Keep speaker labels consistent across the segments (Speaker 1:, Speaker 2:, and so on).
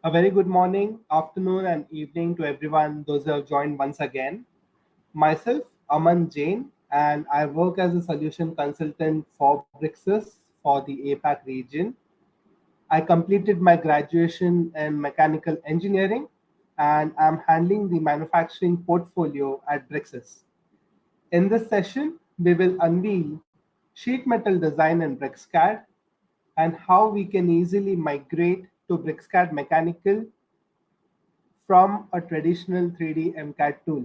Speaker 1: A very good morning, afternoon, and evening to everyone, those who have joined once again. Myself, Aman Jain, and I work as a solution consultant for Bricsys for the APAC region. I completed my graduation in mechanical engineering and I'm handling the manufacturing portfolio at Bricsys. In this session, we will unveil sheet metal design in BricsCAD and how we can easily migrate to BricsCAD Mechanical from a traditional 3D MCAD tool.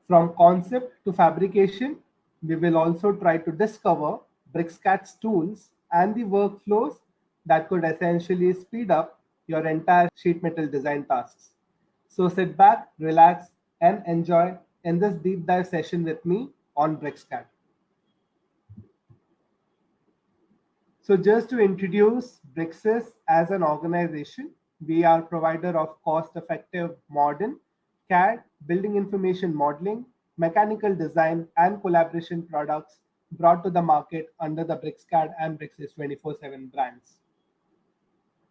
Speaker 1: From concept to fabrication, we will also try to discover BricsCAD's tools and the workflows that could essentially speed up your entire sheet metal design tasks. So sit back, relax, and enjoy in this deep dive session with me on BricsCAD. So just to introduce Bricsys as an organization, we are provider of cost-effective modern CAD, building information modeling, mechanical design, and collaboration products brought to the market under the BricsCAD and Bricsys 24/7 brands.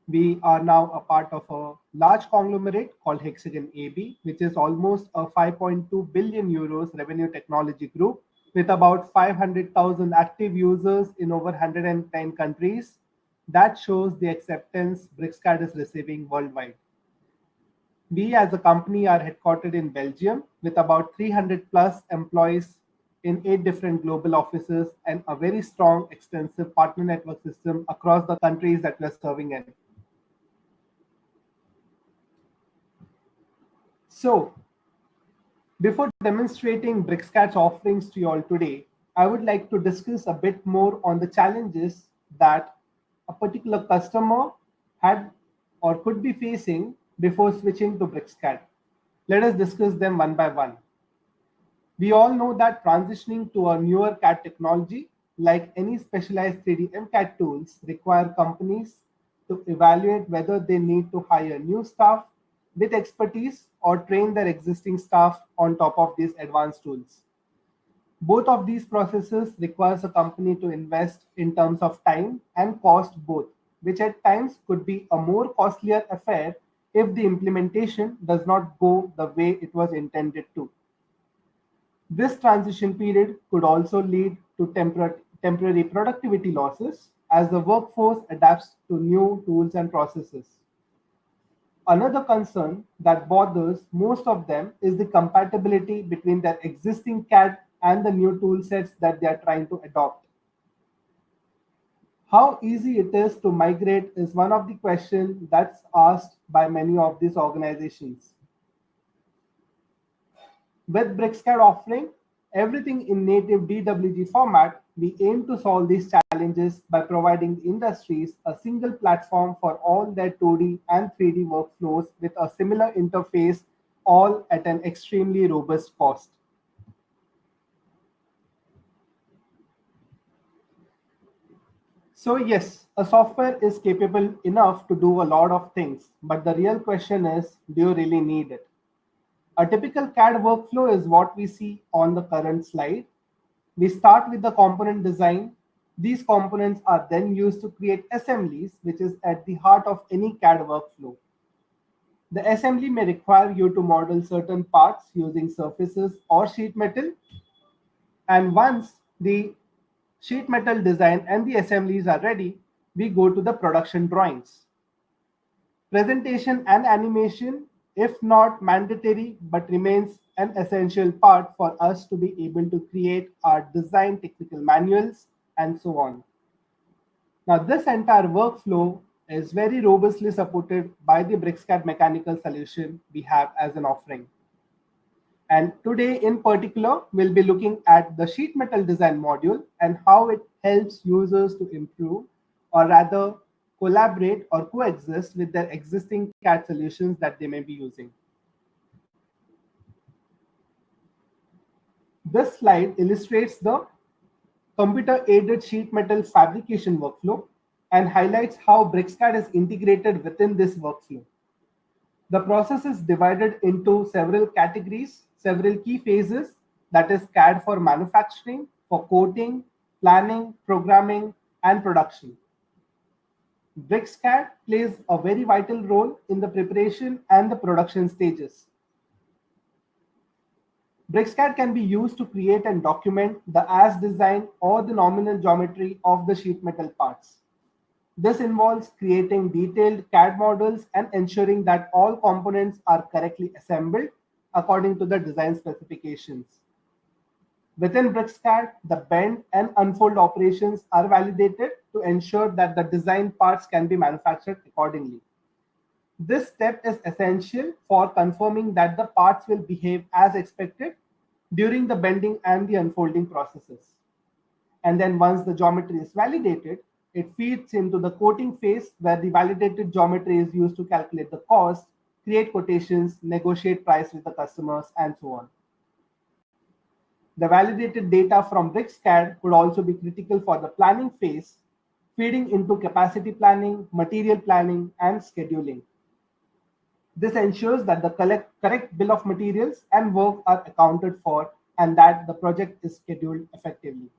Speaker 1: We are now a part of a large conglomerate called Hexagon AB, which is almost a 5.2 billion euros revenue technology group with about 500,000 active users in over 110 countries. That shows the acceptance BricsCAD is receiving worldwide. We as a company are headquartered in Belgium with about 300 plus employees in 8 different global offices and a very strong extensive partner network system across the countries that we're serving in. So, before demonstrating BricsCAD's offerings to you all today, I would like to discuss a bit more on the challenges that a particular customer had or could be facing before switching to BricsCAD. Let us discuss them one by one. We all know that transitioning to a newer CAD technology, like any specialized 3D MCAD tools, require companies to evaluate whether they need to hire new staff with expertise or train their existing staff on top of these advanced tools. Both of these processes requires a company to invest in terms of time and cost both, which at times could be a more costlier affair if the implementation does not go the way it was intended to. This transition period could also lead to temporary productivity losses as the workforce adapts to new tools and processes. Another concern that bothers most of them is the compatibility between their existing CAD and the new tool sets that they are trying to adopt. How easy it is to migrate is one of the questions that's asked by many of these organizations. With BricsCAD offering everything in native DWG format, we aim to solve these challenges by providing the industries a single platform for all their 2D and 3D workflows with a similar interface, all at an extremely robust cost. So yes, a software is capable enough to do a lot of things, but the real question is, do you really need it? A typical CAD workflow is what we see on the current slide. We start with the component design. These components are then used to create assemblies, which is at the heart of any CAD workflow. The assembly may require you to model certain parts using surfaces or sheet metal. And once the sheet metal design and the assemblies are ready, we go to the production drawings. Presentation and animation, if not mandatory, but remains an essential part for us to be able to create our design technical manuals and so on. Now, this entire workflow is very robustly supported by the BricsCAD Mechanical solution we have as an offering. And today in particular, we'll be looking at the sheet metal design module and how it helps users to improve or rather collaborate or coexist with their existing CAD solutions that they may be using. This slide illustrates the computer-aided sheet metal fabrication workflow and highlights how BricsCAD is integrated within this workflow. The process is divided into several categories, several key phases, that is CAD for manufacturing, for quoting, planning, programming, and production. BricsCAD plays a very vital role in the preparation and the production stages. BricsCAD can be used to create and document the as design or the nominal geometry of the sheet metal parts. This involves creating detailed CAD models and ensuring that all components are correctly assembled according to the design specifications. Within BricsCAD, the bend and unfold operations are validated to ensure that the design parts can be manufactured accordingly. This step is essential for confirming that the parts will behave as expected during the bending and the unfolding processes. And then once the geometry is validated, it feeds into the quoting phase where the validated geometry is used to calculate the cost, create quotations, negotiate price with the customers, and so on. The validated data from BricsCAD could also be critical for the planning phase, feeding into capacity planning, material planning, and scheduling. This ensures that the correct bill of materials and work are accounted for and that the project is scheduled effectively.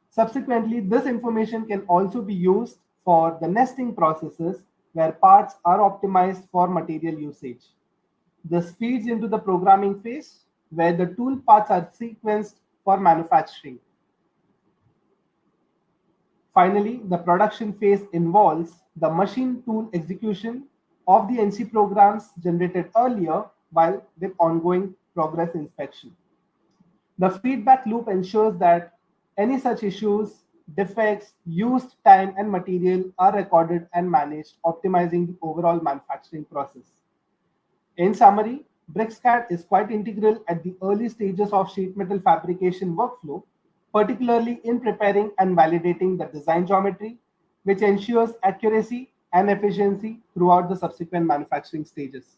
Speaker 1: Subsequently, this information can also be used for the nesting processes where parts are optimized for material usage. This feeds into the programming phase where the tool parts are sequenced for manufacturing. Finally, the production phase involves the machine tool execution of the NC programs generated earlier while with ongoing progress inspection. The feedback loop ensures that any such issues, defects, used time, and material are recorded and managed, optimizing the overall manufacturing process. In summary, BricsCAD is quite integral at the early stages of sheet metal fabrication workflow, particularly in preparing and validating the design geometry, which ensures accuracy and efficiency throughout the subsequent manufacturing stages.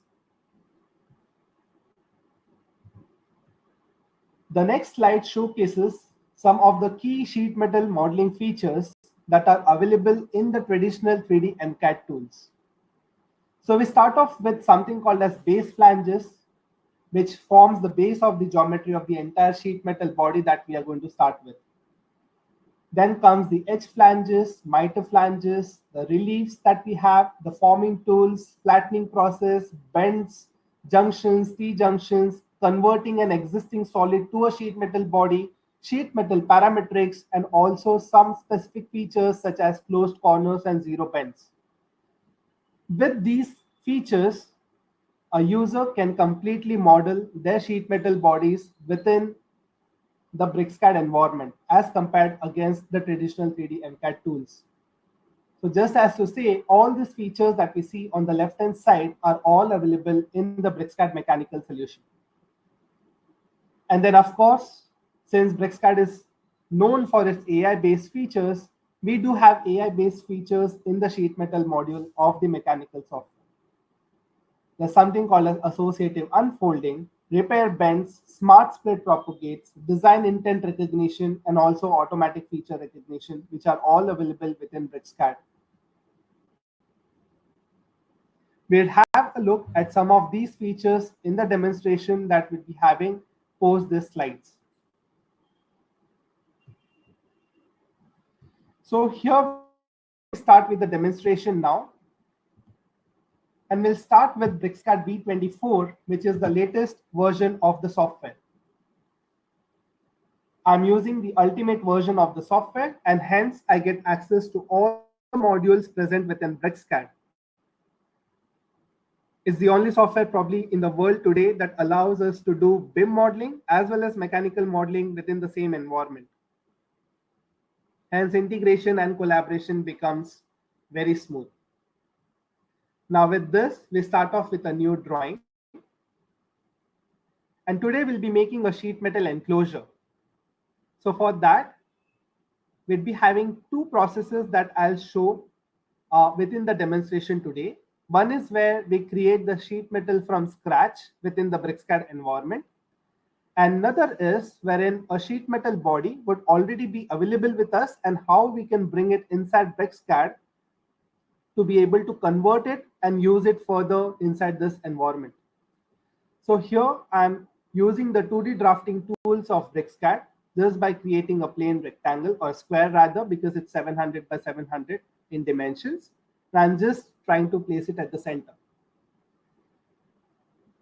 Speaker 1: The next slide showcases some of the key sheet metal modeling features that are available in the traditional 3D MCAD tools. So we start off with something called as base flanges, which forms the base of the geometry of the entire sheet metal body that we are going to start with. Then comes the edge flanges, miter flanges, the reliefs that we have, the forming tools, flattening process, bends, junctions, T-junctions, converting an existing solid to a sheet metal body, sheet metal parametrics, and also some specific features such as closed corners and zero bends. With these features, a user can completely model their sheet metal bodies within the BricsCAD environment as compared against the traditional 3D MCAD tools. So just as to say, all these features that we see on the left-hand side are all available in the BricsCAD Mechanical solution. And then, of course, since BricsCAD is known for its AI-based features, we do have AI-based features in the sheet metal module of the mechanical software. There's something called as associative unfolding, repair bends, smart split propagates, design intent recognition, and also automatic feature recognition, which are all available within BricsCAD. We'll have a look at some of these features in the demonstration that we'll be having post these slides. So here we start with the demonstration now. And we'll start with BricsCAD V24, which is the latest version of the software. I'm using the ultimate version of the software, and hence I get access to all the modules present within BricsCAD. It's the only software probably in the world today that allows us to do BIM modeling as well as mechanical modeling within the same environment. Hence, integration and collaboration becomes very smooth. Now with this, we start off with a new drawing. And today we'll be making a sheet metal enclosure. So for that, we'll be having two processes that I'll show within the demonstration today. One is where we create the sheet metal from scratch within the BricsCAD environment. Another is wherein a sheet metal body would already be available with us and how we can bring it inside BricsCAD to be able to convert it and use it further inside this environment. So here I'm using the 2D drafting tools of BricsCAD just by creating a plain rectangle or square rather, because it's 700 by 700. in dimensions. And I'm just trying to place it at the center.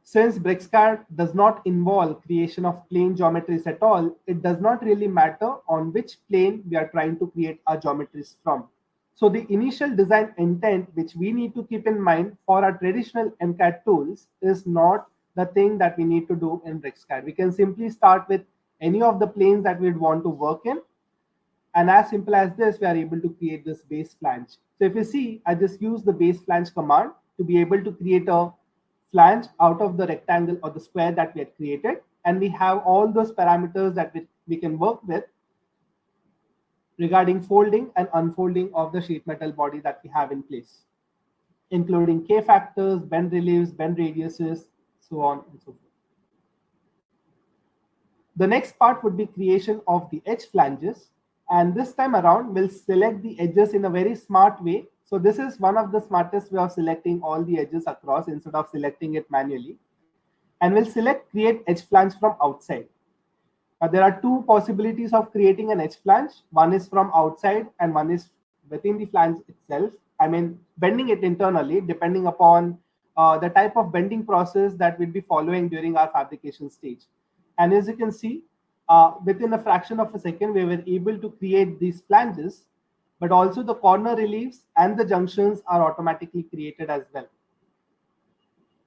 Speaker 1: Since BricsCAD does not involve creation of plane geometries at all, it does not really matter on which plane we are trying to create our geometries from. So the initial design intent, which we need to keep in mind for our traditional MCAD tools, is not the thing that we need to do in BricsCAD. We can simply start with any of the planes that we'd want to work in. And as simple as this, we are able to create this base flange. So if you see, I just use the base flange command to be able to create a flange out of the rectangle or the square that we had created. And we have all those parameters that we can work with regarding folding and unfolding of the sheet metal body that we have in place, including K factors, bend reliefs, bend radiuses, so on and so forth. The next part would be creation of the edge flanges. And this time around, we'll select the edges in a very smart way. So this is one of the smartest way of selecting all the edges across instead of selecting it manually. And we'll select create edge flange from outside. There are two possibilities of creating an edge flange. One is from outside and one is within the flange itself. I mean, bending it internally, depending upon the type of bending process that we'll be following during our fabrication stage. And as you can see, within a fraction of a second, we were able to create these flanges, but also the corner reliefs and the junctions are automatically created as well.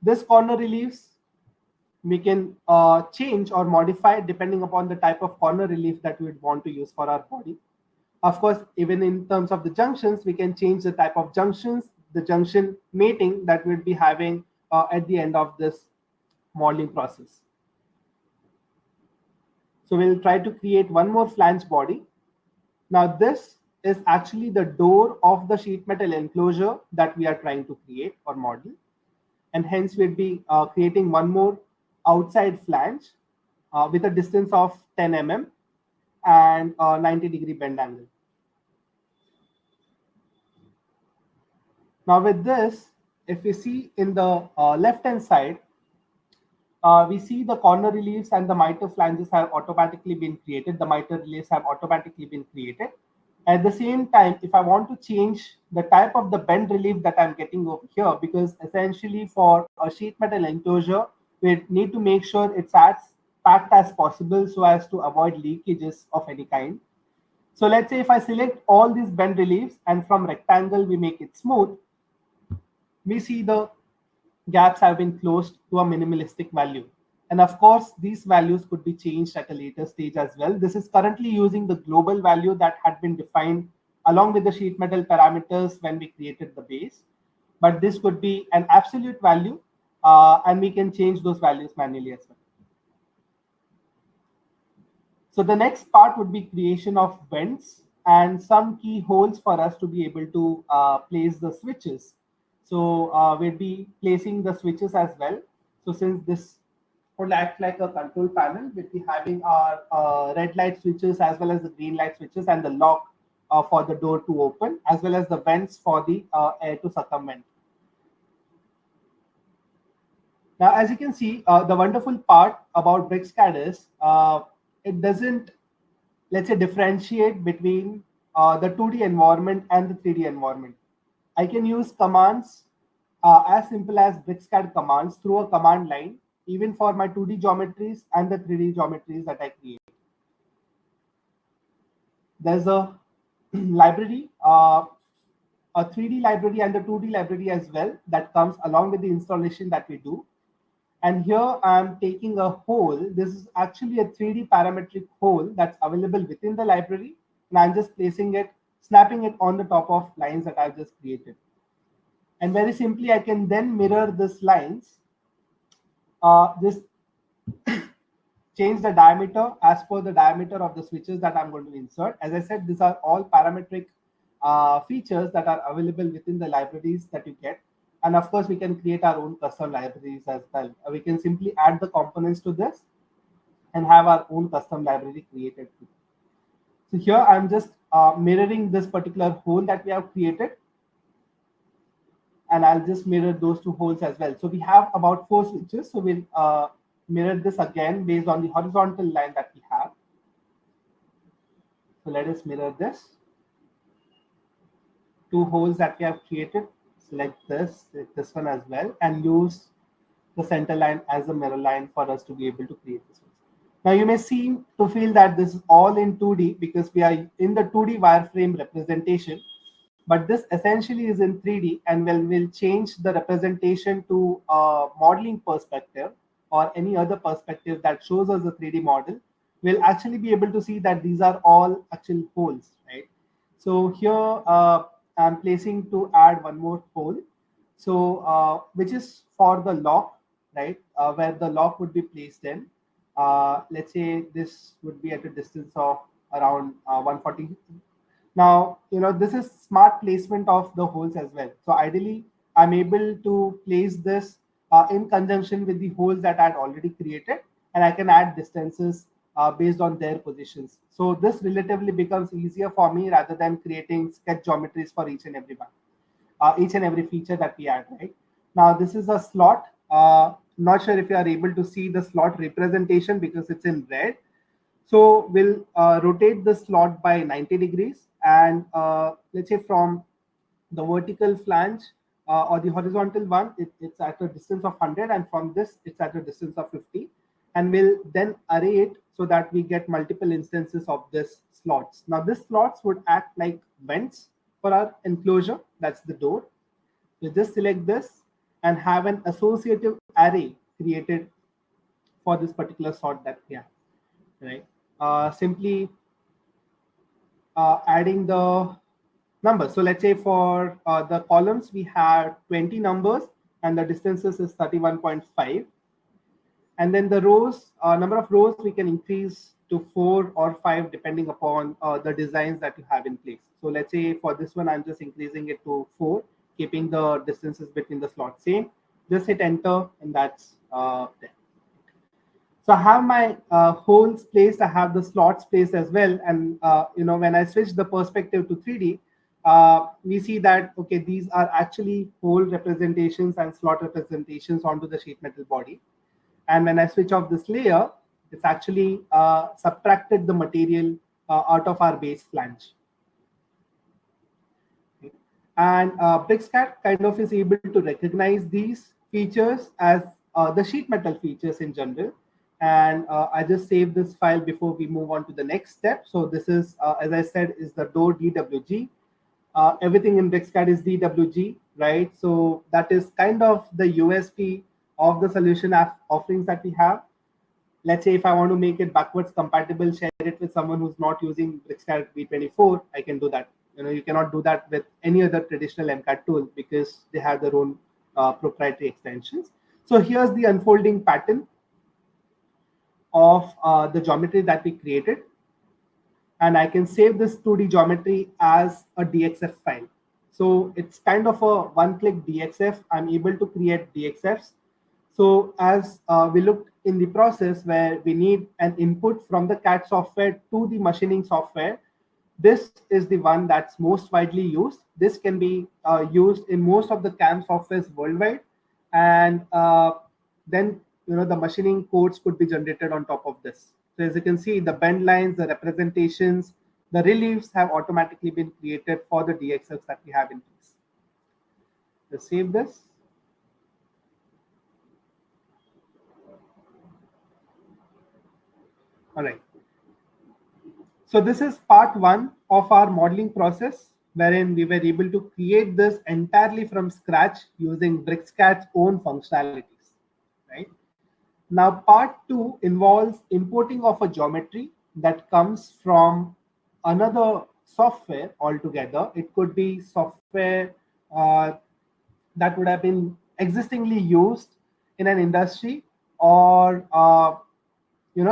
Speaker 1: This corner reliefs we can change or modify depending upon the type of corner relief that we would want to use for our body. Of course, even in terms of the junctions, we can change the type of junctions, the junction mating that we'll be having at the end of this modeling process. So we'll try to create one more flange body. Now this is actually the door of the sheet metal enclosure that we are trying to create or model. And hence we'll be creating one more outside flange with a distance of 10 mm and 90-degree bend angle. Now with this, if we see in the left-hand side, we see the corner reliefs and the miter flanges have automatically been created. The miter reliefs have automatically been created. At the same time, if I want to change the type of the bend relief that I'm getting over here, because essentially for a sheet metal enclosure, we need to make sure it's as packed as possible so as to avoid leakages of any kind. So let's say if I select all these bend reliefs and from rectangle we make it smooth, we see the gaps have been closed to a minimalistic value. And of course, these values could be changed at a later stage as well. This is currently using the global value that had been defined along with the sheet metal parameters when we created the base. But this could be an absolute value, and we can change those values manually as well. So the next part would be creation of vents and some keyholes for us to be able to place the switches. So we'll be placing the switches as well. So since this would act like a control panel, we'll be having our red light switches as well as the green light switches and the lock for the door to open, as well as the vents for the air to circumvent. Now, as you can see, the wonderful part about BricsCAD is it doesn't, let's say, differentiate between the 2D environment and the 3D environment. I can use commands as simple as BricsCAD commands through a command line, even for my 2D geometries and the 3D geometries that I create. There's a library, a 3D library and a 2D library as well that comes along with the installation that we do. And here I'm taking a hole. This is actually a 3D parametric hole that's available within the library. And I'm just placing it, snapping it on the top of lines that I've just created. And very simply, I can then mirror these lines, just change the diameter as per the diameter of the switches that I'm going to insert. As I said, these are all parametric features that are available within the libraries that you get. And of course, we can create our own custom libraries as well. We can simply add the components to this and have our own custom library created. So here I'm just mirroring this particular hole that we have created. And I'll just mirror those two holes as well. So we have about 4 switches. So we'll mirror this again based on the horizontal line that we have. So let us mirror this. two holes that we have created. Select this one as well, and use the center line as a mirror line for us to be able to create this one. Now you may seem to feel that this is all in 2D because we are in the 2D wireframe representation, but this essentially is in 3D, and we'll change the representation to a modeling perspective or any other perspective that shows us a 3D model. We'll actually be able to see that these are all actual holes, right? So here I'm placing to add one more hole. So which is for the lock, right? Where the lock would be placed in. Let's say this would be at a distance of around 140. Now, this is smart placement of the holes as well. So ideally, I'm able to place this in conjunction with the holes that I had already created, and I can add distances based on their positions. So this relatively becomes easier for me rather than creating sketch geometries for each and every one, each and every feature that we add, right? Now, this is a slot. Not sure if you are able to see the slot representation because it's in red. So we'll rotate the slot by 90 degrees, and let's say from the vertical flange or the horizontal one, it's at a distance of 100, and from this, it's at a distance of 50. And we'll then array it so that we get multiple instances of this slots. Now, these slots would act like vents for our enclosure. That's the door. You just select this and have an associative array created for this particular slot that we have, right? Simply adding the numbers. So let's say for the columns, we have 20 numbers and the distances is 31.5. And then the rows, number of rows, we can increase to 4 or 5 depending upon the designs that you have in place. So let's say for this one, I'm just increasing it to 4, keeping the distances between the slots same. Just hit enter, and that's there. So I have my holes placed, I have the slots placed as well. And when I switch the perspective to 3D, we see that, okay, these are actually hole representations and slot representations onto the sheet metal body. And when I switch off this layer, it's actually subtracted the material out of our base flange. Okay. And BricsCAD kind of is able to recognize these features as the sheet metal features in general. And I just save this file before we move on to the next step. So this is, as I said, is the door DWG. Everything in BricsCAD is DWG, right? So that is kind of the USP of the solution offerings that we have. Let's say if I want to make it backwards compatible, share it with someone who's not using BricsCAD V24, I can do that. You cannot do that with any other traditional MCAD tool because they have their own proprietary extensions. So here's the unfolding pattern of the geometry that we created. And I can save this 2D geometry as a DXF file. So it's kind of a one-click DXF. I'm able to create DXFs. So as we looked in the process where we need an input from the CAD software to the machining software, this is the one that's most widely used. This can be used in most of the CAM softwares worldwide. And then the machining codes could be generated on top of this. So as you can see, the bend lines, the representations, the reliefs have automatically been created for the DXFs that we have in place. Let's save this. All right. So this is part one of our modeling process, wherein we were able to create this entirely from scratch using BricsCAD's own functionalities, right? Now, part two involves importing of a geometry that comes from another software altogether. It could be software that would have been existingly used in an industry, or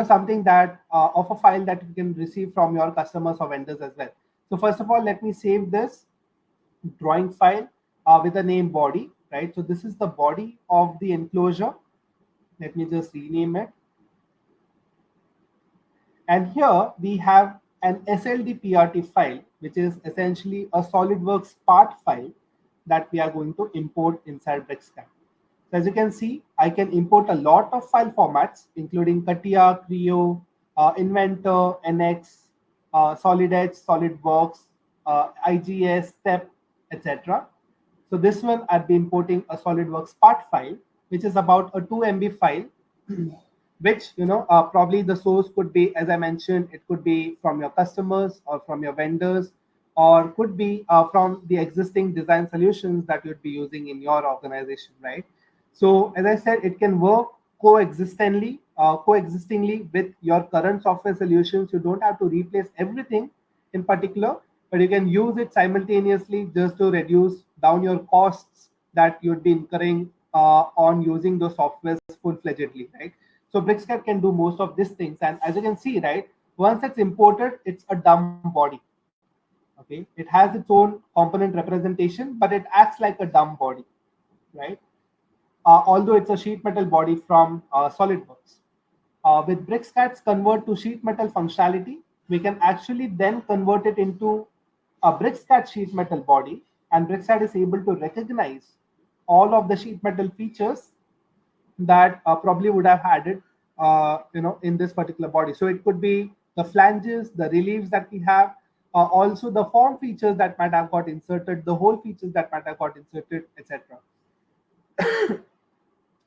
Speaker 1: something that of a file that you can receive from your customers or vendors as well. So first of all, let me save this drawing file with the name body, right? So this is the body of the enclosure. Let me just rename it. And here we have an SLD-PRT file, which is essentially a SolidWorks part file that we are going to import inside BricsCAD. So as you can see, I can import a lot of file formats, including CATIA, Creo, Inventor, NX, Solid Edge, SolidWorks, IGS, STEP, etc. So this one, I'd be importing a SolidWorks part file, which is about a 2 MB file, which, probably the source could be, as I mentioned, it could be from your customers or from your vendors, or could be from the existing design solutions that you'd be using in your organization, right? So as I said, it can work coexistingly with your current software solutions. You don't have to replace everything in particular, but you can use it simultaneously just to reduce down your costs that you'd be incurring on using those softwares full-fledgedly, right? So BricsCAD can do most of these things, and as you can see, right, once it's imported, it's a dumb body. Okay, it has its own component representation, but it acts like a dumb body, right? Although it's a sheet metal body from SolidWorks. With BricsCAD's convert to sheet metal functionality, we can actually then convert it into a BricsCAD sheet metal body, and BricsCAD is able to recognize all of the sheet metal features that probably would have had it, in this particular body. So it could be the flanges, the reliefs that we have, also the form features that might have got inserted, the hole features that might have got inserted, etc.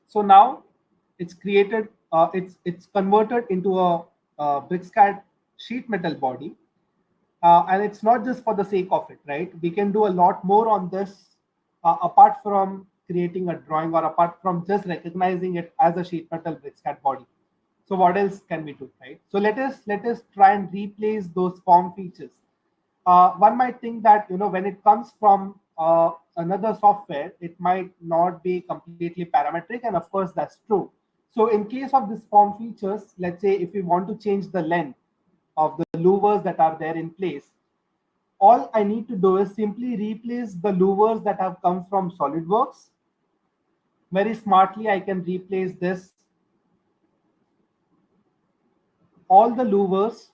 Speaker 1: So now it's created, it's converted into a BricsCAD sheet metal body, and it's not just for the sake of it, right? We can do a lot more on this, apart from creating a drawing or apart from just recognizing it as a sheet metal BricsCAD body. So what else can we do, right? So let us try and replace those form features. One might think that, when it comes from another software, it might not be completely parametric, and of course that's true. So in case of this form features, let's say if we want to change the length of the louvers that are there in place, all I need to do is simply replace the louvers that have come from SolidWorks. Very smartly, I can replace this, all the louvers.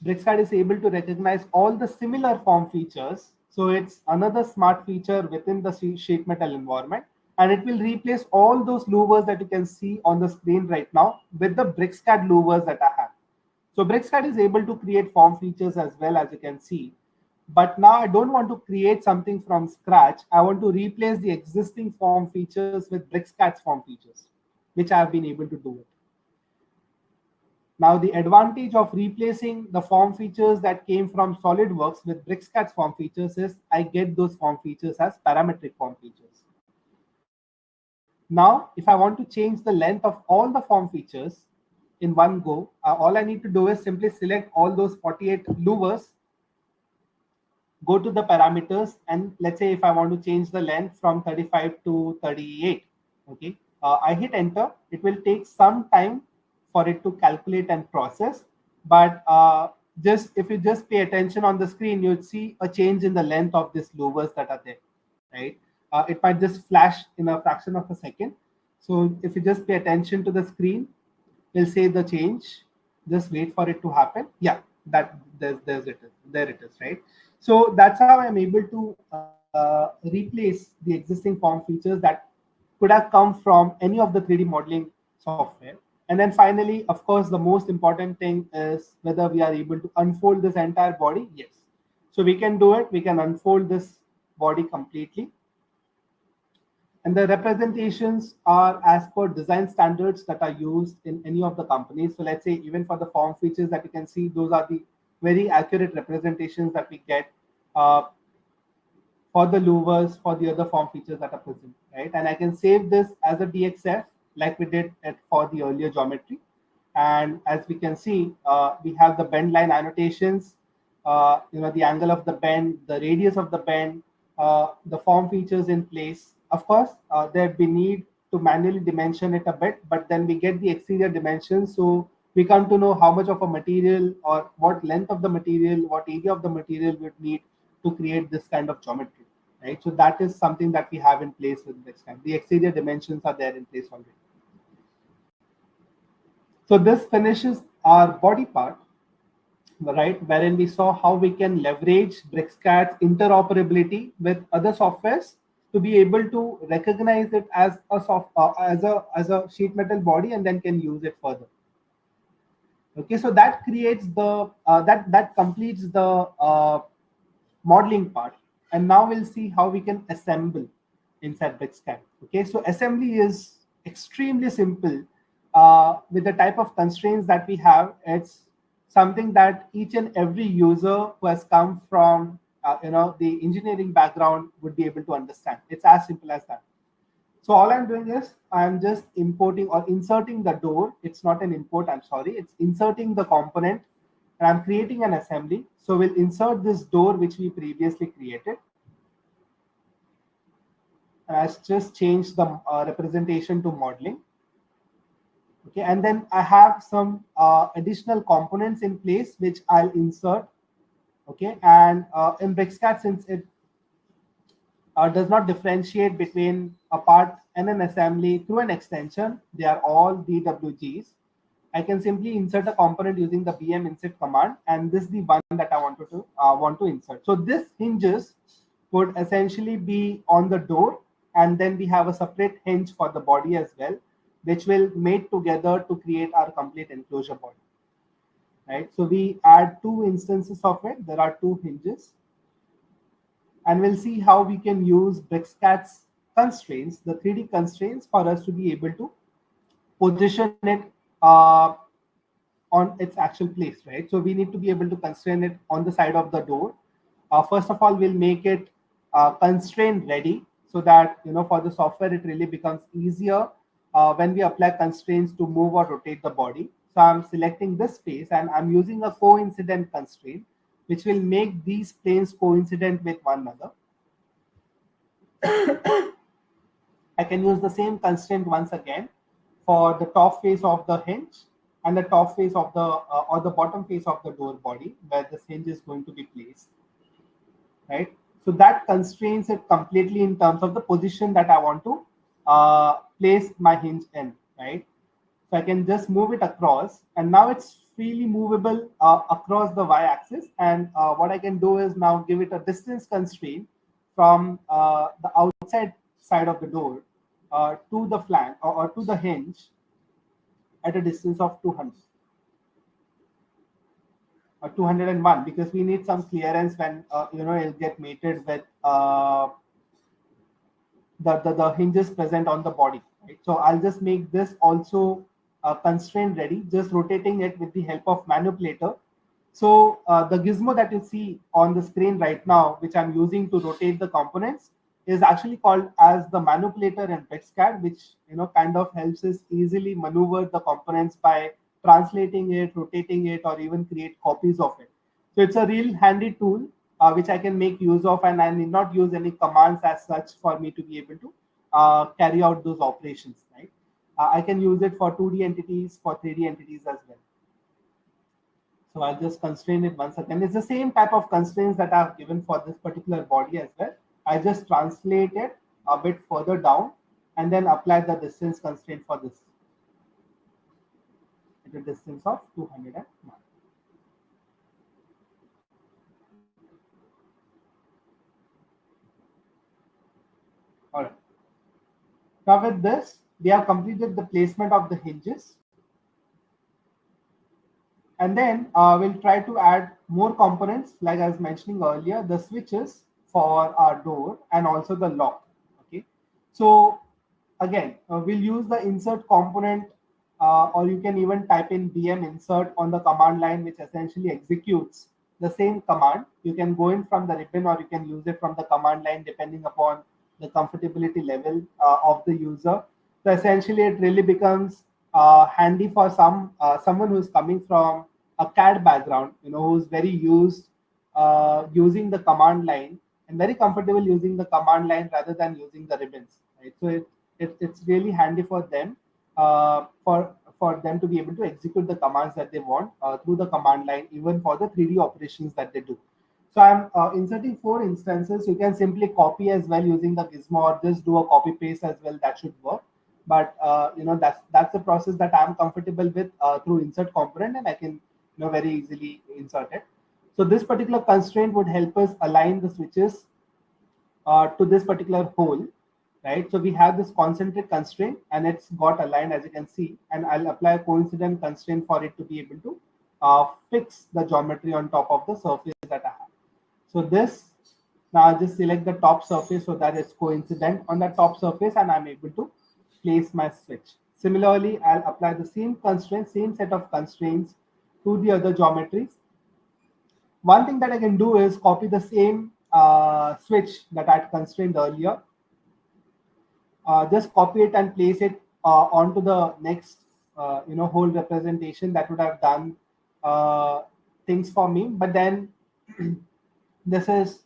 Speaker 1: BricsCAD is able to recognize all the similar form features. So it's another smart feature within the sheet metal environment. And it will replace all those louvers that you can see on the screen right now with the BricsCAD louvers that I have. So BricsCAD is able to create form features as well, as you can see. But now I don't want to create something from scratch. I want to replace the existing form features with BricsCAD's form features, which I have been able to do it. Now, the advantage of replacing the form features that came from SolidWorks with BricsCAD's form features is I get those form features as parametric form features. Now, if I want to change the length of all the form features in one go, all I need to do is simply select all those 48 louvers, go to the parameters, and let's say if I want to change the length from 35 to 38, okay, I hit enter. It will take some time for it to calculate and process, but just if you just pay attention on the screen, you'll see a change in the length of these louvers that are there, right? It might just flash in a fraction of a second. So if you just pay attention to the screen, we'll say the change. Just wait for it to happen. Yeah, there's it. There it is, right? So that's how I'm able to replace the existing form features that could have come from any of the 3D modeling software. And then finally, of course, the most important thing is whether we are able to unfold this entire body. Yes. So we can do it. We can unfold this body completely. And the representations are as per design standards that are used in any of the companies. So let's say even for the form features that you can see, those are the very accurate representations that we get for the louvers, for the other form features that are present, right? And I can save this as a DXF like we did for the earlier geometry. And as we can see, we have the bend line annotations, the angle of the bend, the radius of the bend, the form features in place. Of course, there'd be need to manually dimension it a bit, but then we get the exterior dimensions. So we come to know how much of a material or what length of the material, what area of the material we'd need to create this kind of geometry, right? So that is something that we have in place with BricsCAD. The exterior dimensions are there in place already. So this finishes our body part, right, wherein we saw how we can leverage BricsCAD's interoperability with other softwares to be able to recognize it as a sheet metal body and then can use it further. Okay, so that creates the that completes the modeling part. And now we'll see how we can assemble inside BricsCAD. Okay, so assembly is extremely simple. With the type of constraints that we have, it's something that each and every user who has come from the engineering background would be able to understand. It's as simple as that. So all I'm doing is I'm just importing or inserting the door. It's not an import, I'm sorry. It's inserting the component and I'm creating an assembly. So we'll insert this door which we previously created. And I just changed the representation to modeling. Okay, and then I have some additional components in place which I'll insert. Okay, and in BricsCAD, since it does not differentiate between a part and an assembly through an extension, they are all DWGs. I can simply insert a component using the BM insert command, and this is the one that I want to insert. So this hinges would essentially be on the door, and then we have a separate hinge for the body as well, which will mate together to create our complete enclosure body. Right. So we add two instances of it. There are two hinges. And we'll see how we can use BricsCAD's constraints, the 3D constraints, for us to be able to position it on its actual place, right? So we need to be able to constrain it on the side of the door. First of all, we'll make it constraint ready so that, for the software, it really becomes easier when we apply constraints to move or rotate the body. So I'm selecting this face and I'm using a coincident constraint, which will make these planes coincident with one another. I can use the same constraint once again for the top face of the hinge and the top face of the or the bottom face of the door body where this hinge is going to be placed, right? So that constrains it completely in terms of the position that I want to place my hinge in, right? So I can just move it across, and now it's freely movable across the y-axis. And what I can do is now give it a distance constraint from the outside side of the door to the flank or to the hinge at a distance of 200 or 201, because we need some clearance when it'll get mated with the hinges present on the body, right? So I'll just make this also constraint ready, just rotating it with the help of manipulator. So the gizmo that you see on the screen right now, which I'm using to rotate the components, is actually called as the manipulator in BricsCAD, which kind of helps us easily maneuver the components by translating it, rotating it, or even create copies of it. So it's a real handy tool which I can make use of, and I need not use any commands as such for me to be able to carry out those operations, right? I can use it for 2D entities, for 3D entities as well. So I'll just constrain it once again. It's the same type of constraints that I've given for this particular body as well. I just translate it a bit further down and then apply the distance constraint for this at a distance of 201. All right. Now with this, we have completed the placement of the hinges. And then we'll try to add more components, like I was mentioning earlier, the switches for our door and also the lock. Okay. So again, we'll use the insert component, or you can even type in BM insert on the command line, which essentially executes the same command. You can go in from the ribbon or you can use it from the command line depending upon the comfortability level of the user. So essentially, it really becomes handy for someone who's coming from a CAD background, who's very used using the command line and very comfortable using the command line rather than using the ribbons. Right? So it's really handy for them for them to be able to execute the commands that they want through the command line, even for the 3D operations that they do. So I'm inserting 4 instances. You can simply copy as well using the gizmo, or just do a copy paste as well. That should work. But that's the process that I'm comfortable with through insert component, and I can very easily insert it. So this particular constraint would help us align the switches to this particular hole, right? So we have this concentric constraint and it's got aligned, as you can see, and I'll apply a coincident constraint for it to be able to fix the geometry on top of the surface that I have. So this, Now I'll just select the top surface so that it's coincident on the top surface, and I'm able to place my switch. Similarly, I'll apply the same constraints, same set of constraints to the other geometries. One thing that I can do is copy the same switch that I had constrained earlier. Just copy it and place it onto the next whole representation. That would have done things for me. But then this is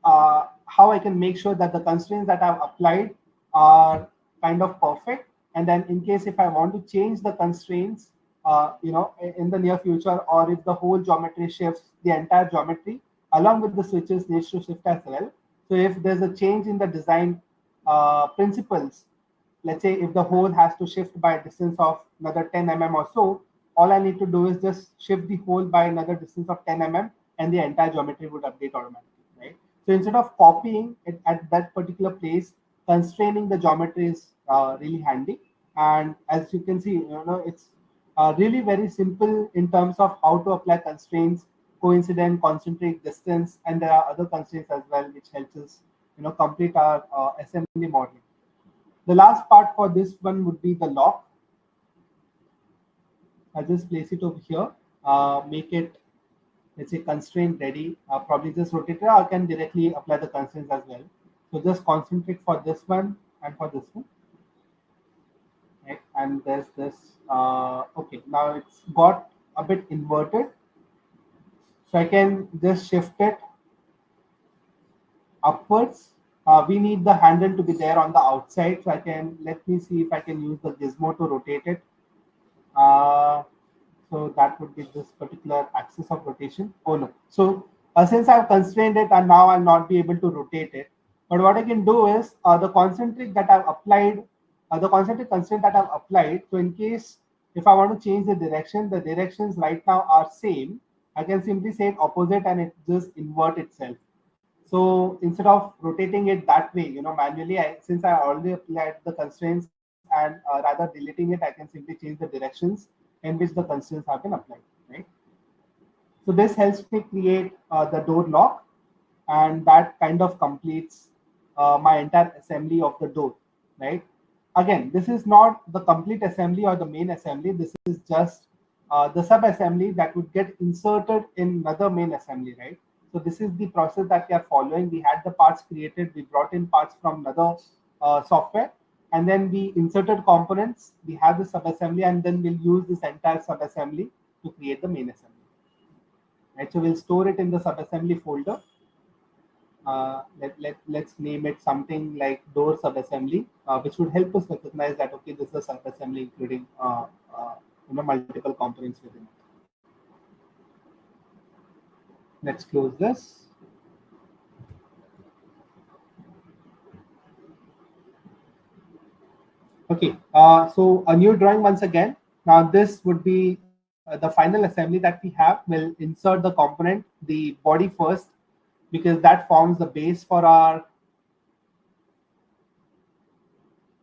Speaker 1: how I can make sure that the constraints that I've applied are kind of perfect. And then in case if I want to change the constraints, in the near future, or if the whole geometry shifts, the entire geometry along with the switches needs to shift as well. So if there's a change in the design principles, let's say if the hole has to shift by a distance of another 10 mm or so, all I need to do is just shift the hole by another distance of 10 mm, and the entire geometry would update automatically, right? So instead of copying it at that particular place, constraining the geometry is really handy. And as you can see, it's really very simple in terms of how to apply constraints, coincident, concentric, distance, and there are other constraints as well, which helps us, complete our assembly modeling. The last part for this one would be the lock. I'll just place it over here, make it, let's say, constraint ready. Probably just rotate it, or I can directly apply the constraints as well. So just concentrate for this one and for this one. Right? And there's this, okay, now it's got a bit inverted. So I can just shift it upwards. We need the handle to be there on the outside. So let me see if I can use the gizmo to rotate it. So that would be this particular axis of rotation. Oh no. So since I've constrained it, and now I'll not be able to rotate it. But what I can do is the concentric that I've applied, the concentric constraint that I've applied. So in case if I want to change the directions right now are same. I can simply say it opposite and it just invert itself. So instead of rotating it that way, manually, since I already applied the constraints and rather deleting it, I can simply change the directions in which the constraints have been applied, right? So this helps me create the door lock, and that kind of completes my entire assembly of the door, right? Again, this is not the complete assembly or the main assembly. This is just the sub-assembly that would get inserted in another main assembly, right? So this is the process that we are following. We had the parts created, we brought in parts from another software, and then we inserted components, we have the sub-assembly, and then we'll use this entire sub-assembly to create the main assembly. Right, so we'll store it in the sub-assembly folder. Let's name it something like door sub-assembly, which would help us recognize that, okay, this is a sub-assembly including multiple components within it. Let's close this. Okay, so a new drawing once again. Now this would be the final assembly that we have. We'll insert the component, the body first, because that forms the base for our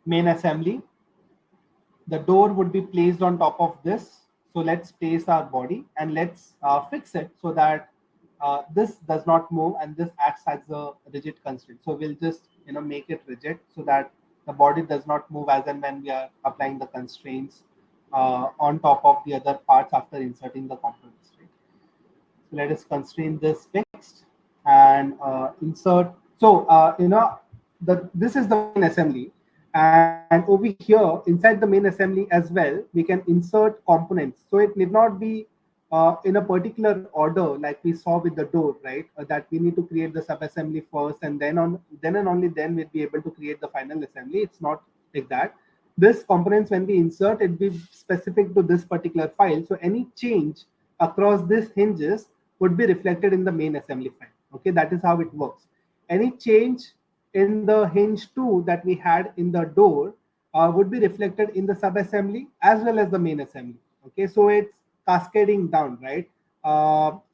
Speaker 1: main assembly. The door would be placed on top of this. So let's place our body and let's fix it so that this does not move and this acts as a rigid constraint. So we'll just make it rigid so that the body does not move as and when we are applying the constraints on top of the other parts after inserting the components. Right? So let us constrain this fixed and insert. So this is the main assembly, and over here inside the main assembly as well, we can insert components. So it need not be in a particular order like we saw with the door, right? That we need to create the sub-assembly first, and then and only then we'll be able to create the final assembly. It's not like that. This components, when we insert, it be specific to this particular file. So any change across these hinges would be reflected in the main assembly file. Okay, that is how it works. Any change in the hinge 2 that we had in the door would be reflected in the sub-assembly as well as the main assembly. Okay, so it's cascading down, right?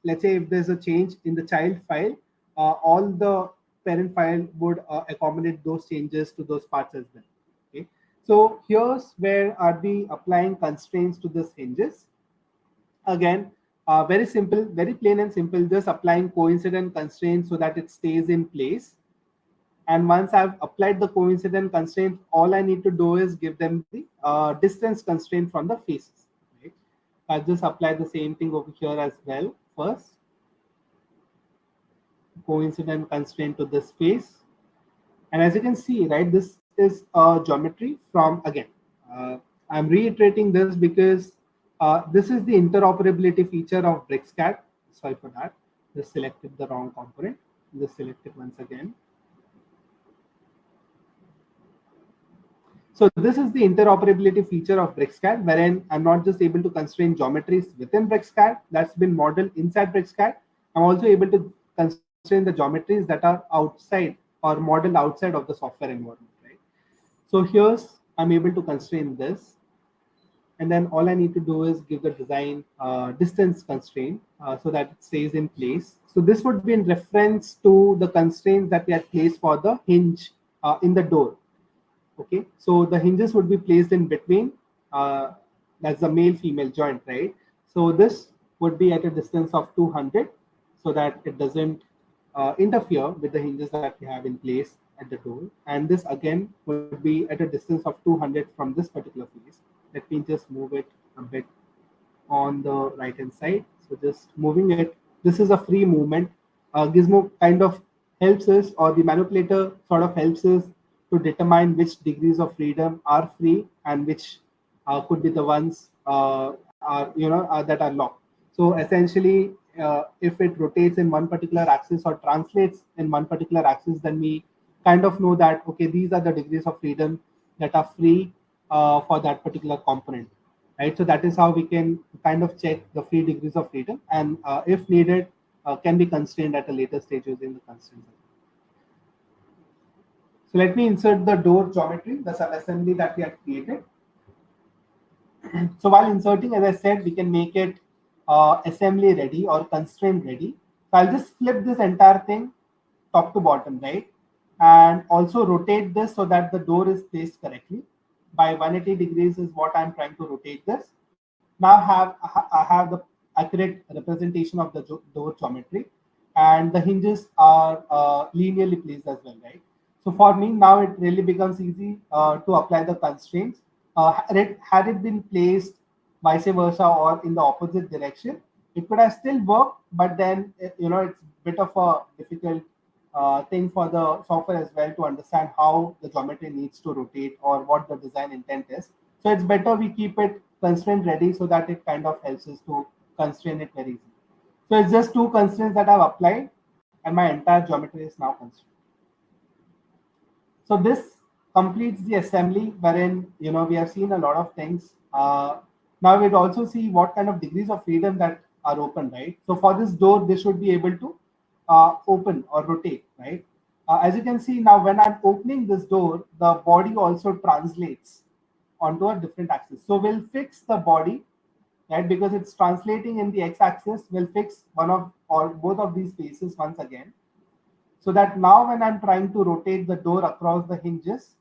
Speaker 1: Let's say if there's a change in the child file, all the parent file would accommodate those changes to those parts as well. Okay, so here's where are we applying constraints to these hinges. Again, Very simple, very plain and simple, just applying coincident constraints so that it stays in place. And once I've applied the coincident constraint, all I need to do is give them the distance constraint from the faces. Right? I'll just apply the same thing over here as well. First, coincident constraint to this face. And as you can see, right, this is a geometry from, again, I'm reiterating this because this is the interoperability feature of BricsCAD. Sorry for that. Just selected the wrong component. Just select it once again. So this is the interoperability feature of BricsCAD, wherein I'm not just able to constrain geometries within BricsCAD that's been modeled inside BricsCAD. I'm also able to constrain the geometries that are outside or modeled outside of the software environment, right? So here's, I'm able to constrain this. And then all I need to do is give the design distance constraint so that it stays in place. So this would be in reference to the constraints that we had placed for the hinge in the door. Okay, so the hinges would be placed in between. That's the male-female joint, right? So this would be at a distance of 200 so that it doesn't interfere with the hinges that we have in place at the door. And this again would be at a distance of 200 from this particular face. Let me just move it a bit on the right hand side. So just moving it, this is a free movement. Gizmo kind of helps us, or the manipulator sort of helps us to determine which degrees of freedom are free and which could be the ones that are locked. So essentially, if it rotates in one particular axis or translates in one particular axis, then we kind of know that, okay, these are the degrees of freedom that are free for that particular component, right? So that is how we can kind of check the free degrees of freedom, and if needed, can be constrained at a later stage using the constraints. So let me insert the door geometry, the sub-assembly that we had created. So while inserting, as I said, we can make it assembly ready or constraint ready. So I'll just flip this entire thing top to bottom, right? And also rotate this so that the door is placed correctly. By 180 degrees is what I'm trying to rotate this. Now I have the accurate representation of the door geometry, and the hinges are linearly placed as well, right? So for me now it really becomes easy to apply the constraints. Had it been placed vice versa or in the opposite direction, it could have still worked, but then it's a bit of a difficult thing for the software as well to understand how the geometry needs to rotate or what the design intent is. So it's better we keep it constraint ready so that it kind of helps us to constrain it very easily. So it's just two constraints that I've applied, and my entire geometry is now constrained. So this completes the assembly, wherein we have seen a lot of things. Now we'd also see what kind of degrees of freedom that are open, right? So for this door, they should be able to open or rotate, right? As you can see now, when I'm opening this door, the body also translates onto a different axis. So we'll fix the body, right? Because it's translating in the x-axis, we'll fix one of or both of these faces once again, so that now when I'm trying to rotate the door across the hinges,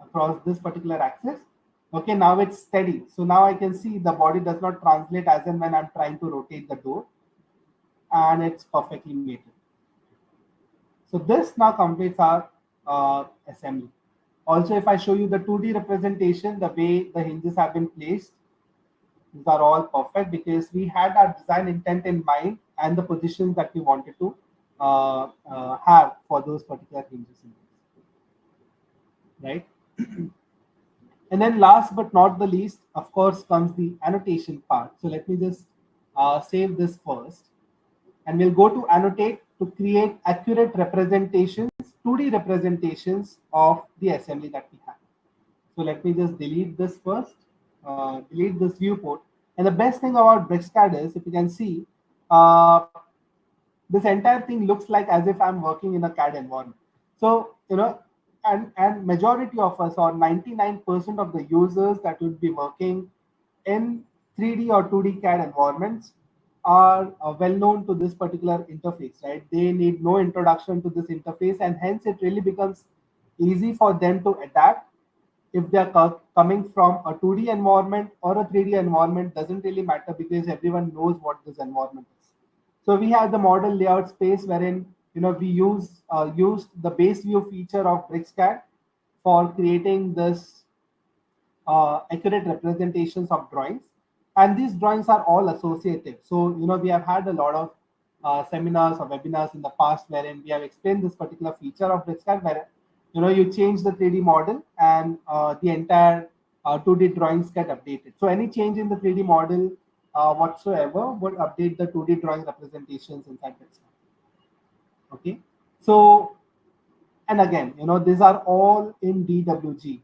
Speaker 1: across this particular axis, okay, now it's steady. So now I can see the body does not translate as in when I'm trying to rotate the door, and it's perfectly mated. So this now completes our assembly. Also, if I show you the 2D representation, the way the hinges have been placed, these are all perfect because we had our design intent in mind and the positions that we wanted to have for those particular hinges, right? And then last but not the least, of course, comes the annotation part. So let me just save this first. And we'll go to annotate to create accurate representations, 2D representations of the assembly that we have. So let me just delete this first, delete this viewport. And the best thing about BricsCAD is, if you can see, this entire thing looks like as if I'm working in a CAD environment. So, and majority of us, or 99% of the users that would be working in 3D or 2D CAD environments are well known to this particular interface, right? They need no introduction to this interface, and hence it really becomes easy for them to adapt if they're coming from a 2D environment or a 3D environment doesn't really matter, because everyone knows what this environment is. So we have the model layout space wherein we used the base view feature of BricsCAD for creating this accurate representations of drawings, and these drawings are all associative. So we have had a lot of seminars or webinars in the past wherein we have explained this particular feature of BricsCAD, where you change the 3D model and the entire 2D drawings get updated. So any change in the 3D model whatsoever would update the 2D drawing representations inside BricsCAD. Okay, so, and again, these are all in DWG,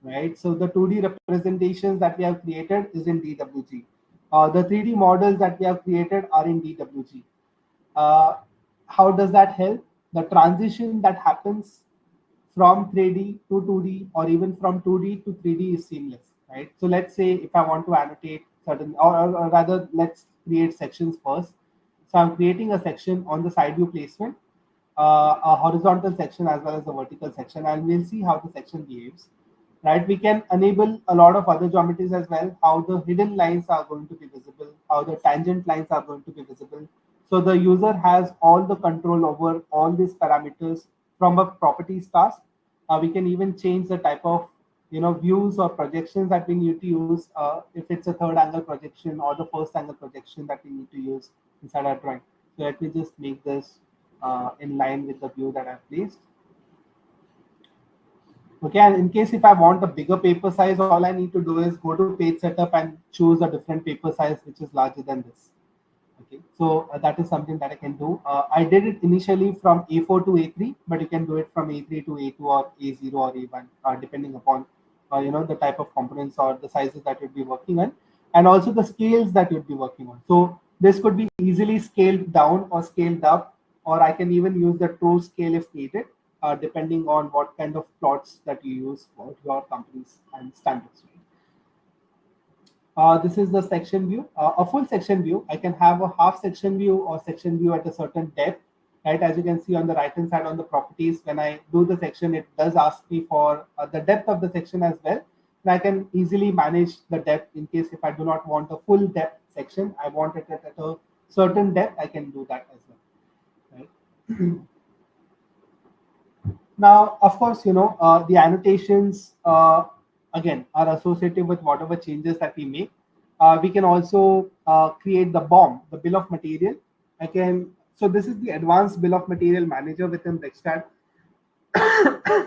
Speaker 1: right? So the 2D representations that we have created is in DWG. The 3D models that we have created are in DWG. How does that help? The transition that happens from 3D to 2D, or even from 2D to 3D, is seamless, right? So let's say if I want to annotate certain, or rather, let's create sections first. So I'm creating a section on the side view placement, a horizontal section as well as a vertical section, and we'll see how the section behaves, right? We can enable a lot of other geometries as well, how the hidden lines are going to be visible, how the tangent lines are going to be visible. So the user has all the control over all these parameters from a properties task. We can even change the type of views or projections that we need to use, if it's a third angle projection or the first angle projection that we need to use inside our drawing. So let me just make this in line with the view that I've placed. Okay, and in case if I want a bigger paper size, all I need to do is go to page setup and choose a different paper size which is larger than this. Okay, so that is something that I can do. I did it initially from A4 to A3, but you can do it from A3 to A2 or A0 or A1, depending upon the type of components or the sizes that you'd be working on, and also the scales that you'd be working on. So this could be easily scaled down or scaled up, or I can even use the true scale if needed, depending on what kind of plots that you use for your companies and standards. This is the section view, a full section view. I can have a half section view or section view at a certain depth, right? As you can see on the right hand side on the properties, when I do the section, it does ask me for the depth of the section as well. And I can easily manage the depth in case if I do not want a full depth section, I want it at a certain depth, I can do that as well, right? Now, of course, the annotations, again, are associated with whatever changes that we make. We can also create the BOM, the bill of material. So this is the advanced bill of material manager within BricsCAD.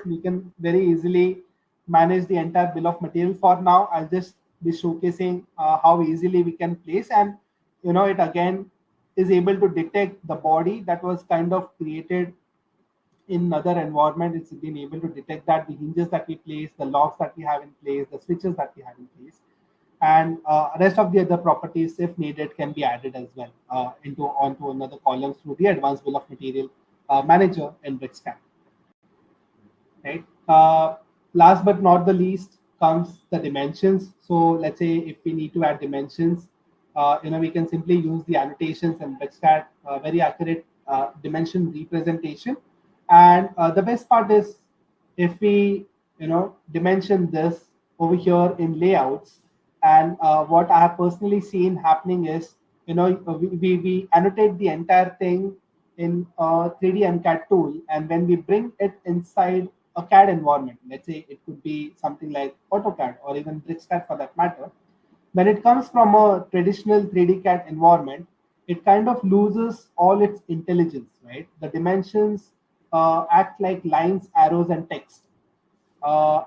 Speaker 1: We can very easily manage the entire bill of material. For now, I'll just be showcasing how easily we can place, and it again is able to detect the body that was kind of created in other environment. It's been able to detect that the hinges that we place, the locks that we have in place, the switches that we have in place, and rest of the other properties, if needed, can be added as well onto another column through the advanced bill of material manager in BricsCAD. Right. Last but not the least comes the dimensions. So let's say if we need to add dimensions, we can simply use the annotations and BricsCAD, very accurate dimension representation. And the best part is, if we dimension this over here in layouts, and what I have personally seen happening is, we annotate the entire thing in a 3D MCAD tool, and when we bring it inside a CAD environment, let's say it could be something like AutoCAD or even BricsCAD for that matter, when it comes from a traditional 3D CAD environment, it kind of loses all its intelligence, right? The dimensions act like lines, arrows, and text.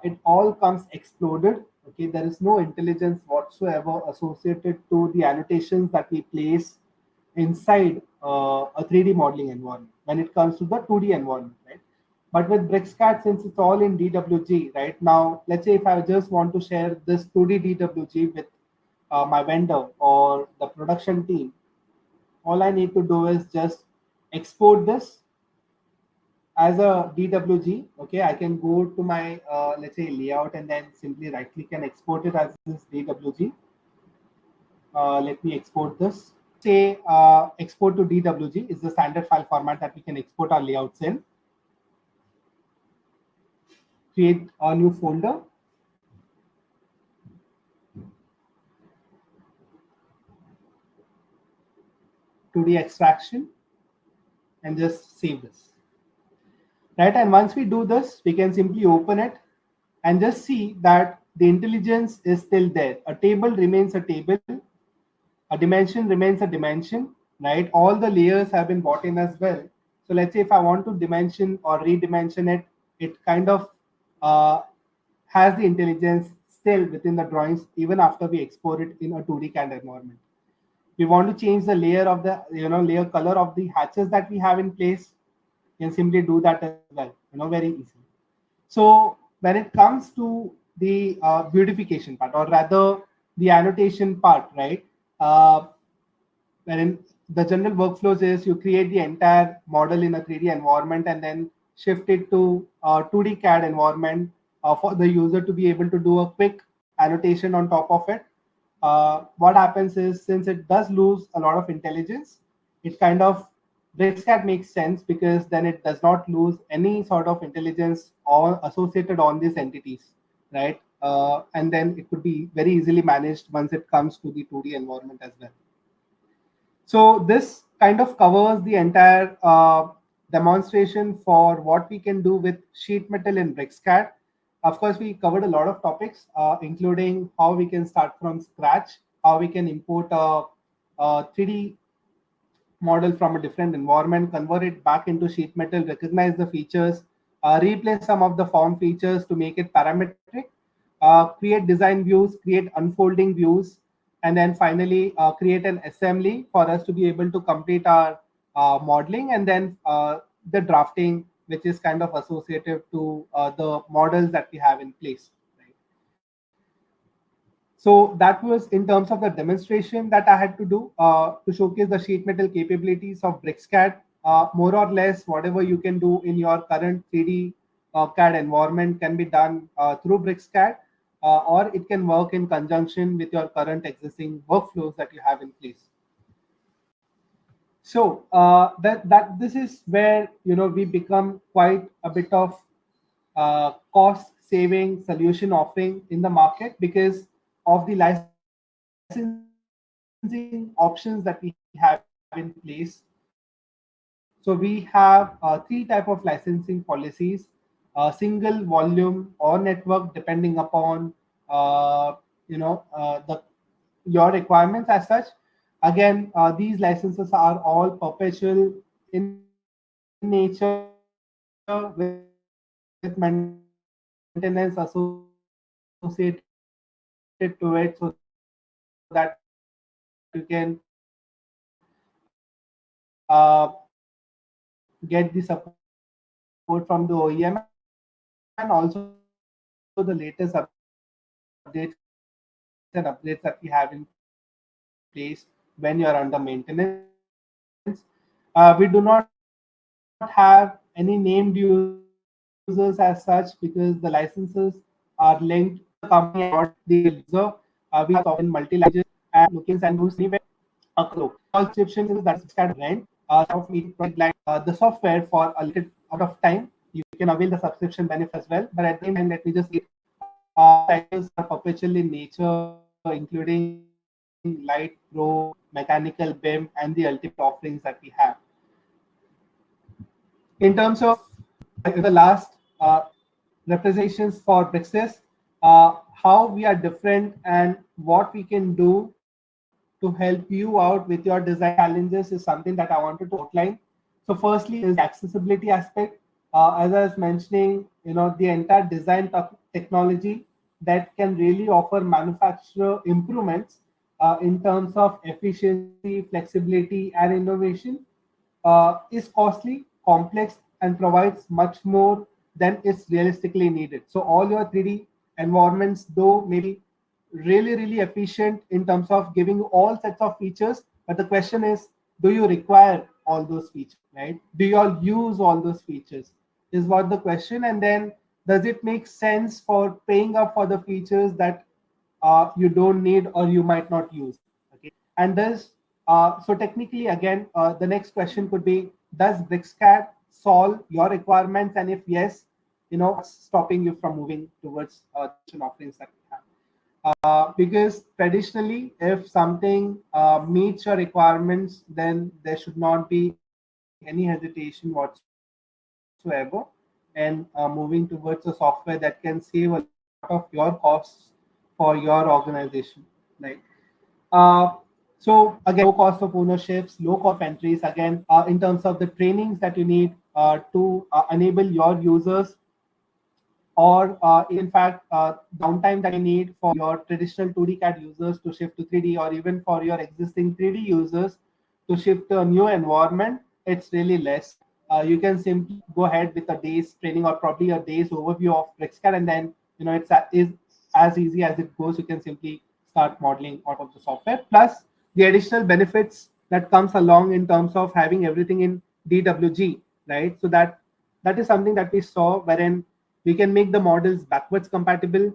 Speaker 1: It all comes exploded. Okay, there is no intelligence whatsoever associated to the annotations that we place inside a 3D modeling environment when it comes to the 2D environment, right? But with BricsCAD, since it's all in DWG, right now, let's say if I just want to share this 2D DWG with my vendor or the production team, all I need to do is just export this as a DWG. Okay, I can go to my let's say layout and then simply right click and export it as this DWG. Let me export this. Say export to DWG is the standard file format that we can export our layouts in. Create a new folder. 2D extraction and just save this. Right, and once we do this, we can simply open it and just see that the intelligence is still there. A table remains a table, a dimension remains a dimension, right? All the layers have been brought in as well. So let's say if I want to dimension or redimension it, it kind of uh, has the intelligence still within the drawings even after we export it in a 2D CAD environment. We want to change the layer of the layer color of the hatches that we have in place, you can simply do that as well, very easily. So when it comes to the beautification part, or rather the annotation part, right? Wherein the general workflows is you create the entire model in a 3D environment and then shift it to a 2D CAD environment for the user to be able to do a quick annotation on top of it. What happens is, since it does lose a lot of intelligence, it kind of BricsCAD makes sense because then it does not lose any sort of intelligence or associated on these entities, right? And then it could be very easily managed once it comes to the 2D environment as well. So this kind of covers the entire demonstration for what we can do with sheet metal in BricsCAD. Of course, we covered a lot of topics, including how we can start from scratch, how we can import a 3D model from a different environment, convert it back into sheet metal, recognize the features, replace some of the form features to make it parametric, create design views, create unfolding views, and then finally create an assembly for us to be able to complete our modeling, and then the drafting, which is kind of associated to the models that we have in place. Right? So that was in terms of the demonstration that I had to do to showcase the sheet metal capabilities of BricsCAD. More or less, whatever you can do in your current 3D CAD environment can be done through BricsCAD, or it can work in conjunction with your current existing workflows that you have in place. So that this is where we become quite a bit of cost saving solution offering in the market because of the licensing options that we have in place. So we have three type of licensing policies: single, volume, or network, depending upon the your requirements as such. Again, these licenses are all perpetual in nature with maintenance associated to it, so that you can get the support from the OEM and also the latest updates and upgrades that we have in place when you're under maintenance. We do not have any named users as such because the licenses are linked to the common user. We are not the company and not the end user. We have software in multi languages and locations and used anywhere across the globe. All subscriptions that is BricsCAD rent, some of it project like the software for a limited amount of time. You can avail the subscription benefit as well. But at the same time, let me just say these titles are perpetual in nature, including Light, Pro, Mechanical, BIM, and the ultimate offerings that we have. In terms of the last representations for Bricsys, how we are different and what we can do to help you out with your design challenges is something that I wanted to outline. So firstly is the accessibility aspect. As I was mentioning, the entire design technology that can really offer manufacturer improvements in terms of efficiency, flexibility, and innovation is costly, complex, and provides much more than is realistically needed. So all your 3D environments, though, may be really, really efficient in terms of giving you all sets of features. But the question is, do you require all those features, right? Do you all use all those features? Is what the question. And then, does it make sense for paying up for the features that you don't need or you might not use? Okay, and does so technically again the next question could be, does BricsCAD solve your requirements, and if yes, what's stopping you from moving towards the solution offerings that we have? Because traditionally, if something meets your requirements, then there should not be any hesitation whatsoever in moving towards a software that can save a lot of your costs for your organization, right? Uh, so again, low cost of ownerships, low cost of entries. Again, in terms of the trainings that you need to enable your users, or in fact, downtime that you need for your traditional 2D CAD users to shift to 3D, or even for your existing 3D users to shift to a new environment, it's really less. You can simply go ahead with a day's training or probably a day's overview of BricsCAD, and then is as easy as it goes. You can simply start modeling out of the software. Plus the additional benefits that comes along in terms of having everything in DWG, right? So that is something that we saw, wherein we can make the models backwards compatible,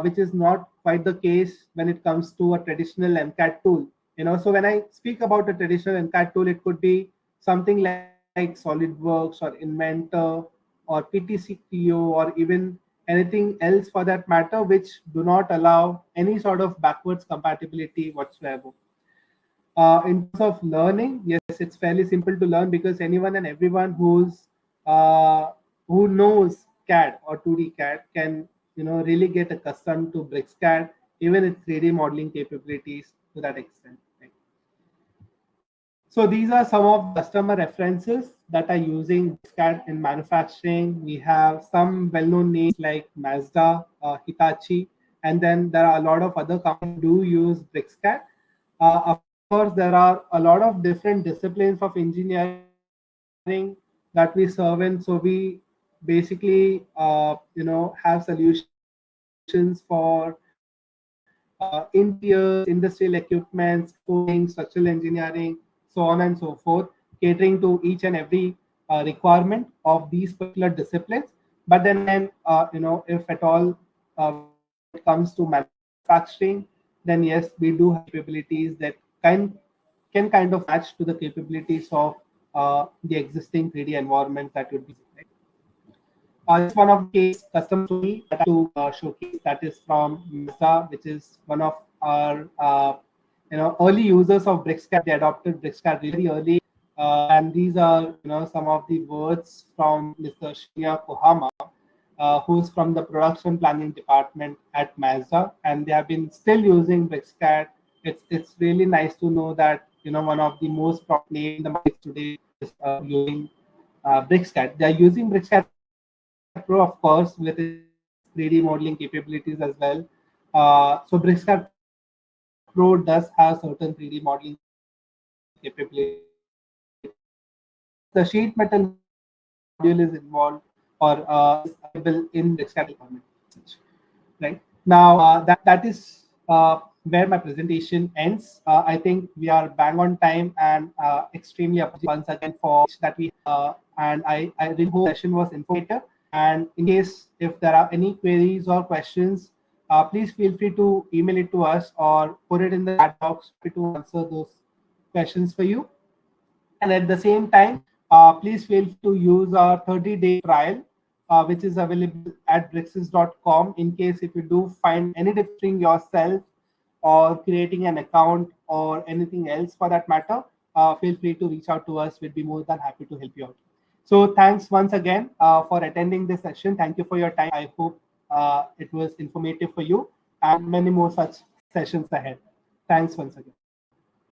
Speaker 1: which is not quite the case when it comes to a traditional MCAD tool. So when I speak about a traditional MCAD tool, it could be something like SolidWorks or Inventor or PTCTO or even anything else for that matter, which do not allow any sort of backwards compatibility whatsoever. In terms of learning, yes, it's fairly simple to learn because anyone and everyone who knows CAD or 2D CAD can really get accustomed to BricsCAD, even its 3D modeling capabilities to that extent. Right? So these are some of the customer references that are using BricsCAD in manufacturing. We have some well-known names like Mazda, Hitachi, and then there are a lot of other companies who do use BricsCAD. Of course, there are a lot of different disciplines of engineering that we serve in. So we basically, have solutions for interiors, industrial equipment, scaffolding, structural engineering, so on and so forth, catering to each and every requirement of these particular disciplines. But then again, if at all, when it comes to manufacturing, then yes, we do have capabilities that can kind of match to the capabilities of the existing 3D environment that would be using. Right? Just one of the case customer story that I to showcase, that is from Mazda, which is one of our early users of BricsCAD. They adopted BricsCAD really early, and these are some of the words from Mr. Shinya Kohama, who's from the production planning department at Mazda, and they have been still using BricsCAD. It's really nice to know that one of the most prominent name in the market today is using BricsCAD. They are using BricsCAD Pro, of course, with its 3D modeling capabilities as well. So BricsCAD Pro does have certain 3D modeling capabilities. But yes, the sheet metal module is involved or is available in BricsCAD environment. Right now, that is where my presentation ends. I think we are bang on time, and extremely apologize once again for that we and I really hope the session was informative. And in case if there are any queries or questions, please feel free to email it to us or put it in the chat box. Happy to answer those questions for you. And at the same time, please feel free to use our 30-day trial, which is available at bricsys.com. In case if you do find any differing yourself or creating an account or anything else for that matter, feel free to reach out to us. We'd be more than happy to help you out. So thanks once again for attending this session. Thank you for your time. I hope it was informative for you, and many more such sessions ahead. Thanks once again.